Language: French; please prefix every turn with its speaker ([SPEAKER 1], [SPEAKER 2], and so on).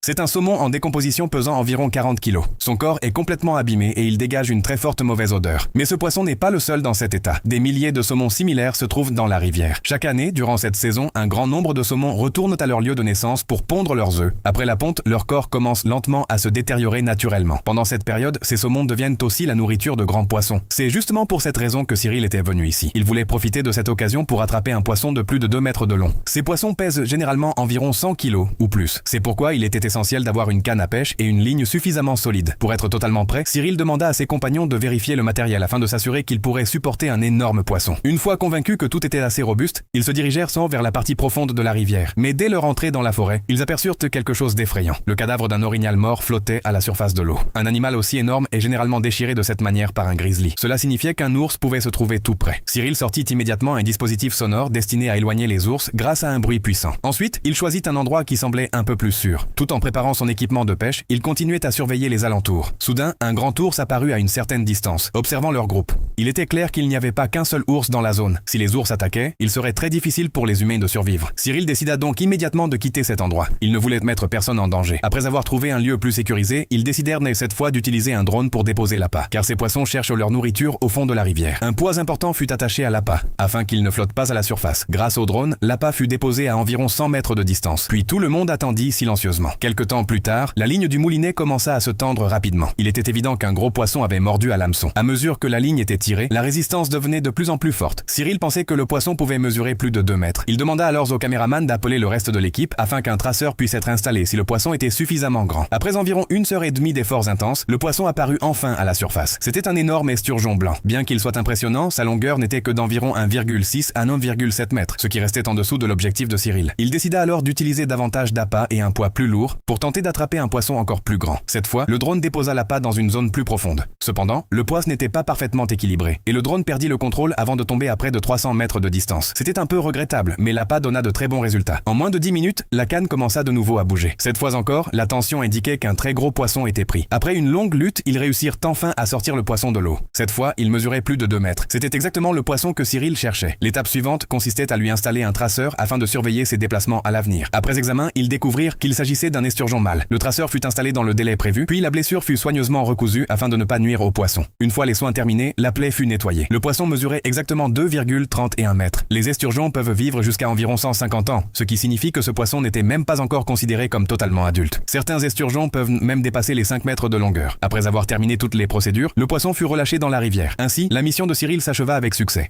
[SPEAKER 1] C'est un saumon en décomposition pesant environ 40 kg. Son corps est complètement abîmé et il dégage une très forte mauvaise odeur. Mais ce poisson n'est pas le seul dans cet état. Des milliers de saumons similaires se trouvent dans la rivière. Chaque année, durant cette saison, un grand nombre de saumons retournent à leur lieu de naissance pour pondre leurs œufs. Après la ponte, leur corps commence lentement à se détériorer naturellement. Pendant cette période, ces saumons deviennent aussi la nourriture de grands poissons. C'est justement pour cette raison que Cyril était venu ici. Il voulait profiter de cette occasion pour attraper un poisson de plus de 2 mètres de long. Ces poissons pèsent généralement environ 100 kg ou plus. C'est pourquoi il était essentiel d'avoir une canne à pêche et une ligne suffisamment solide. Pour être totalement prêt, Cyril demanda à ses compagnons de vérifier le matériel afin de s'assurer qu'il pourrait supporter un énorme poisson. Une fois convaincus que tout était assez robuste, ils se dirigèrent sans vers la partie profonde de la rivière. Mais dès leur entrée dans la forêt, ils aperçurent quelque chose d'effrayant. Le cadavre d'un orignal mort flottait à la surface de l'eau. Un animal aussi énorme est généralement déchiré de cette manière par un grizzly. Cela signifiait qu'un ours pouvait se trouver tout près. Cyril sortit immédiatement un dispositif sonore destiné à éloigner les ours grâce à un bruit puissant. Ensuite, il choisit un endroit qui semblait un peu plus sûr. Tout en préparant son équipement de pêche, il continuait à surveiller les alentours. Soudain, un grand ours apparut à une certaine distance, observant leur groupe. Il était clair qu'il n'y avait pas qu'un seul ours dans la zone. Si les ours attaquaient, il serait très difficile pour les humains de survivre. Cyril décida donc immédiatement de quitter cet endroit. Il ne voulait mettre personne en danger. Après avoir trouvé un lieu plus sécurisé, ils décidèrent cette fois d'utiliser un drone pour déposer l'appât, car ces poissons cherchent leur nourriture au fond de la rivière. Un poids important fut attaché à l'appât, afin qu'il ne flotte pas à la surface. Grâce au drone, l'appât fut déposé à environ 100 mètres de distance. Puis tout le monde attendit silencieusement. Quelque temps plus tard, la ligne du moulinet commença à se tendre rapidement. Il était évident qu'un gros poisson avait mordu à l'hameçon. À mesure que la ligne était tirée, la résistance devenait de plus en plus forte. Cyril pensait que le poisson pouvait mesurer plus de 2 mètres. Il demanda alors au caméraman d'appeler le reste de l'équipe afin qu'un traceur puisse être installé si le poisson était suffisamment grand. Après environ 1h30 d'efforts intenses, le poisson apparut enfin à la surface. C'était un énorme esturgeon blanc. Bien qu'il soit impressionnant, sa longueur n'était que d'environ 1,6 à 1,7 mètres, ce qui restait en dessous de l'objectif de Cyril. Il décida alors d'utiliser davantage d'appât et un poids plus lourd pour tenter d'attraper un poisson encore plus grand. Cette fois, le drone déposa l'appât dans une zone plus profonde. Cependant, le poids n'était pas parfaitement équilibré et le drone perdit le contrôle avant de tomber à près de 300 mètres de distance. C'était un peu regrettable, mais l'appât donna de très bons résultats. En moins de 10 minutes, la canne commença de nouveau à bouger. Cette fois encore, la tension indiquait qu'un très gros poisson était pris. Après une longue lutte, ils réussirent enfin à sortir le poisson de l'eau. Cette fois, il mesurait plus de 2 mètres. C'était exactement le poisson que Cyril cherchait. L'étape suivante consistait à lui installer un traceur afin de surveiller ses déplacements à l'avenir. Après examen, ils découvrirent qu'il s'agissait d'un esturgeon mâle. Le traceur fut installé dans le délai prévu, puis la blessure fut soigneusement recousue afin de ne pas nuire au poisson. Une fois les soins terminés, la plaie fut nettoyée. Le poisson mesurait exactement 2,31 mètres. Les esturgeons peuvent vivre jusqu'à environ 150 ans, ce qui signifie que ce poisson n'était même pas encore considéré comme totalement adulte. Certains esturgeons peuvent même dépasser les 5 mètres de longueur. Après avoir terminé toutes les procédures, le poisson fut relâché dans la rivière. Ainsi, la mission de Cyril s'acheva avec succès.